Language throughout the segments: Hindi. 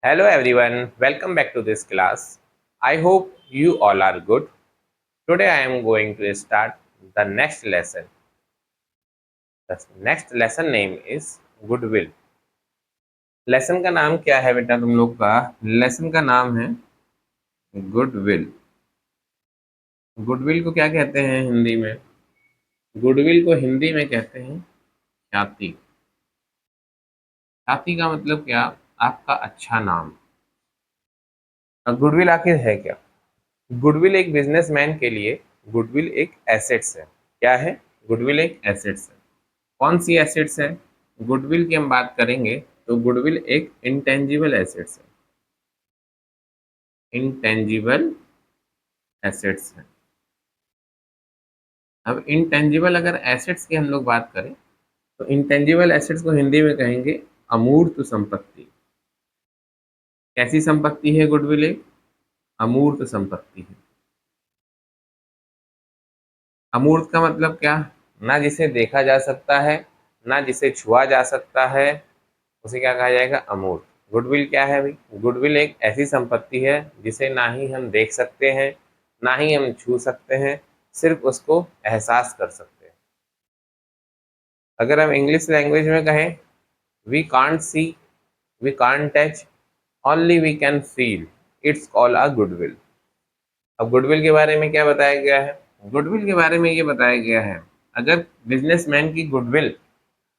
Hello everyone, welcome back to this class. I hope you all are good. Today I am going to start the next lesson. The next lesson name is Goodwill. Lesson का नाम क्या है बेटा तुम लोग का? लेसन का नाम है गुडविल। गुडविल को क्या कहते हैं हिंदी में? गुडविल को हिंदी में कहते हैं ख्याति। ख्याति का मतलब क्या? आपका अच्छा नाम। अब गुडविल आखिर है क्या? गुडविल एक बिजनेसमैन के लिए गुडविल एक एसेट्स है। क्या है? गुडविल एक एसेट्स है। कौन सी एसेट्स है? गुडविल की हम बात करेंगे तो गुडविल एक इंटेंजिबल एसेट्स है। इंटेंजिबल एसेट्स है। अब इंटेंजिबल अगर एसेट्स की हम लोग बात करें तो इंटेंजिबल एसेट्स को हिंदी में कहेंगे अमूर्त संपत्ति। कैसी संपत्ति है गुडविल? एक अमूर्त संपत्ति है। अमूर्त का मतलब क्या? ना जिसे देखा जा सकता है, ना जिसे छुआ जा सकता है, उसे क्या कहा जाएगा? अमूर्त। गुडविल क्या है भाई? गुडविल एक ऐसी संपत्ति है जिसे ना ही हम देख सकते हैं, ना ही हम छू सकते हैं, सिर्फ उसको एहसास कर सकते हैं। अगर हम इंग्लिश लैंग्वेज में कहें, we can't see, we can't touch, only we can feel, it's called a goodwill. अब गुडविल के बारे में क्या बताया गया है? गुडविल के बारे में ये बताया गया है, अगर बिजनेसमैन की गुडविल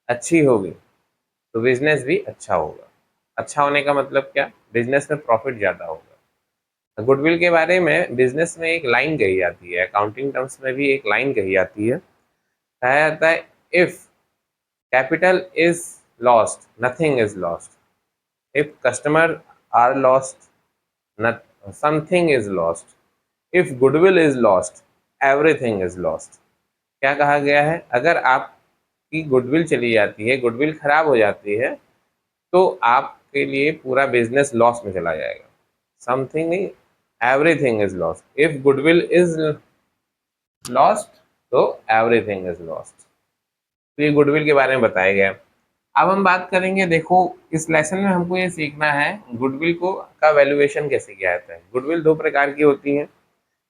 अच्छी होगी तो बिजनेस भी अच्छा होगा। अच्छा होने का मतलब क्या? बिजनेस में प्रॉफिट ज़्यादा होगा। गुडविल के बारे में बिजनेस में एक लाइन कही जाती है, अकाउंटिंग टर्म्स में भी एक लाइन कही जाती है। कहा जाता है, if capital is lost nothing is lost, if customer are lost something is lost, if goodwill is lost everything is lost. क्या कहा गया है? अगर आपकी गुडविल चली जाती है, गुडविल खराब हो जाती है, तो आपके लिए पूरा बिजनेस लॉस में चला जाएगा। समथिंग नहीं, everything is lost. If goodwill is lost तो एवरीथिंग इज लॉस्ट। तो ये गुडविल के बारे में बताया गया। अब हम बात करेंगे, देखो इस लेसन में हमको ये सीखना है गुडविल को का वैल्यूएशन कैसे किया जाता है। गुडविल दो प्रकार की होती है,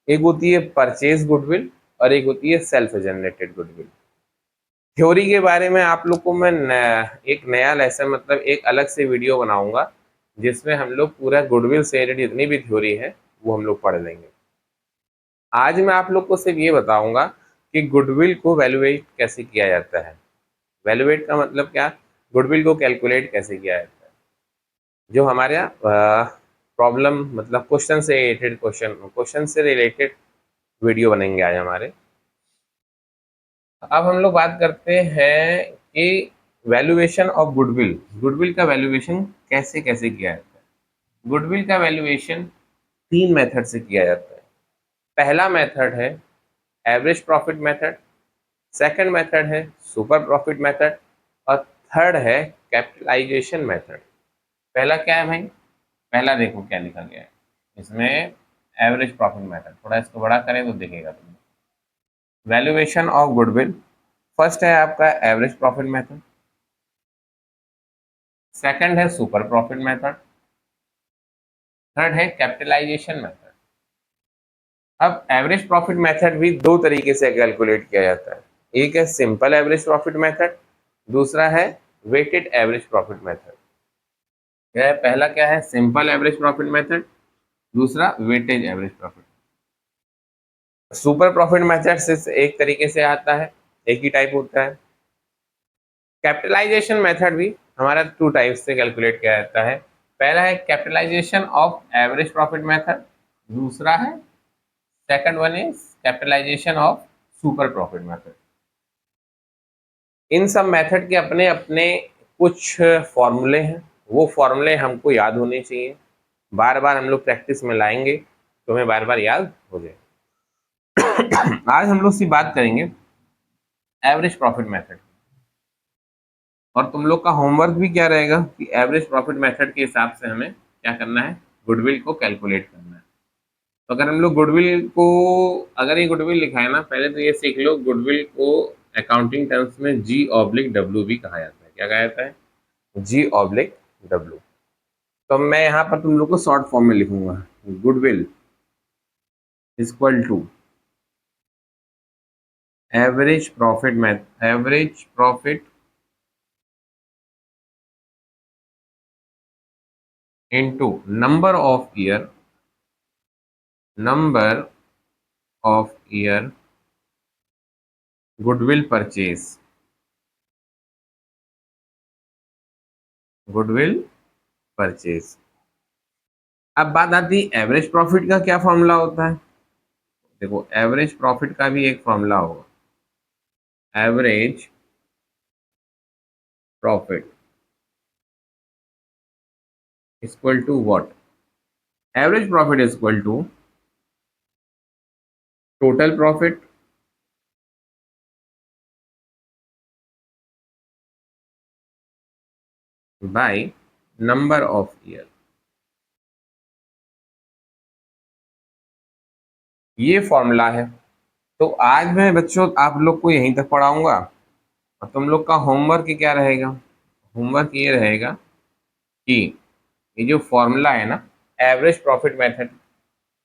एक होती है परचेज गुडविल और एक होती है सेल्फ जनरेटेड गुडविल। थ्योरी के बारे में आप लोग को मैं एक नया लेसन मतलब एक अलग से वीडियो बनाऊंगा जिसमें हम लोग पूरा गुडविल से रिलेटेड जितनी भी थ्योरी है वो हम लोग पढ़ लेंगे। आज मैं आप लोग को सिर्फ ये बताऊंगा कि गुडविल को वैल्यूएट कैसे किया जाता है। वैल्यूएट का मतलब क्या? गुडविल को कैलकुलेट कैसे किया जाता है। जो हमारे प्रॉब्लम मतलब क्वेश्चन से रिलेटेड क्वेश्चन से रिलेटेड वीडियो बनेंगे आज हमारे। अब हम लोग बात करते हैं कि वैल्यूएशन ऑफ गुडविल। गुडविल का वैल्यूएशन कैसे कैसे किया जाता है। गुडविल का वैल्यूएशन तीन मेथड से किया जाता है। पहला मेथड है average profit method, second method है सुपर प्रॉफिट मेथड और थर्ड है कैपिटलाइजेशन मेथड। पहला क्या है भाई? पहला देखो क्या लिखा गया है इसमें, एवरेज प्रॉफिट मेथड। थोड़ा इसको बड़ा करें तो दिखेगा तुम्हें। वैल्यूएशन ऑफ गुडविल, फर्स्ट है आपका एवरेज प्रॉफिट मेथड, सेकंड है सुपर प्रॉफिट मेथड, थर्ड है कैपिटलाइजेशन मेथड। अब एवरेज प्रॉफिट मेथड भी दो तरीके से कैलकुलेट किया जाता है, एक है सिंपल एवरेज प्रॉफिट मेथड, दूसरा है वेटेड एवरेज प्रॉफिट मेथड। क्या है? पहला क्या है? सिंपल एवरेज प्रॉफिट मेथड, दूसरा weightage average profit. Super profit method से एक तरीके से आता है, एक ही टाइप होता है। कैपिटलाइजेशन मेथड भी हमारा टू टाइप से कैलकुलेट किया जाता है। पहला है capitalisation of average profit method, दूसरा है second one is capitalisation of super profit method. इन सब मेथड के अपने अपने कुछ फॉर्मूले हैं, वो फॉर्मूले हमको याद होने चाहिए। बार बार हम लोग प्रैक्टिस में लाएंगे तो हमें बार बार याद हो जाए। आज हम लोग सी बात करेंगे एवरेज प्रॉफिट मेथड, और तुम लोग का होमवर्क भी क्या रहेगा कि एवरेज प्रॉफिट मेथड के हिसाब से हमें क्या करना है? गुडविल को कैलकुलेट करना है। तो अगर हम लोग गुडविल को, अगर ये गुडविल लिखा है ना, पहले तो ये सीख लो गुडविल को अकाउंटिंग टर्म्स में G/W भी कहा जाता है। क्या कहा जाता है? G/W। तो मैं यहाँ पर तुम लोग को शॉर्ट फॉर्म में लिखूंगा, goodwill equal to average profit into number of year goodwill purchase. अब बात आती है एवरेज प्रॉफिट का क्या फॉर्मूला होता है। देखो एवरेज प्रॉफिट का भी एक फॉर्मूला होगा, average profit equal to what, average profit equal to total profit by number of year. ये फॉर्मूला है। तो आज मैं बच्चों आप लोग को यहीं तक पढ़ाऊंगा, और तुम लोग का होमवर्क क्या रहेगा, होमवर्क ये रहेगा कि ये जो फॉर्मूला है ना, average profit method,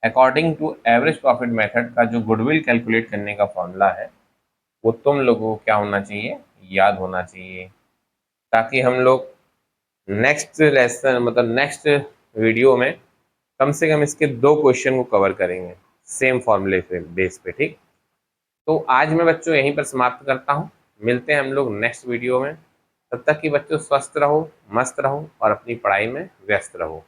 according to average profit method का जो गुडविल कैलकुलेट करने का फॉर्मूला है, वो तुम लोगों को क्या होना चाहिए, याद होना चाहिए, ताकि हम लोग नेक्स्ट लेसन मतलब नेक्स्ट वीडियो में कम से कम इसके 2 क्वेश्चन को कवर करेंगे सेम फॉर्मूले पे बेस पे। ठीक, तो आज मैं बच्चों यहीं पर समाप्त करता हूँ, मिलते हैं हम लोग नेक्स्ट वीडियो में। तब तक कि बच्चों स्वस्थ रहो, मस्त रहो और अपनी पढ़ाई में व्यस्त रहो।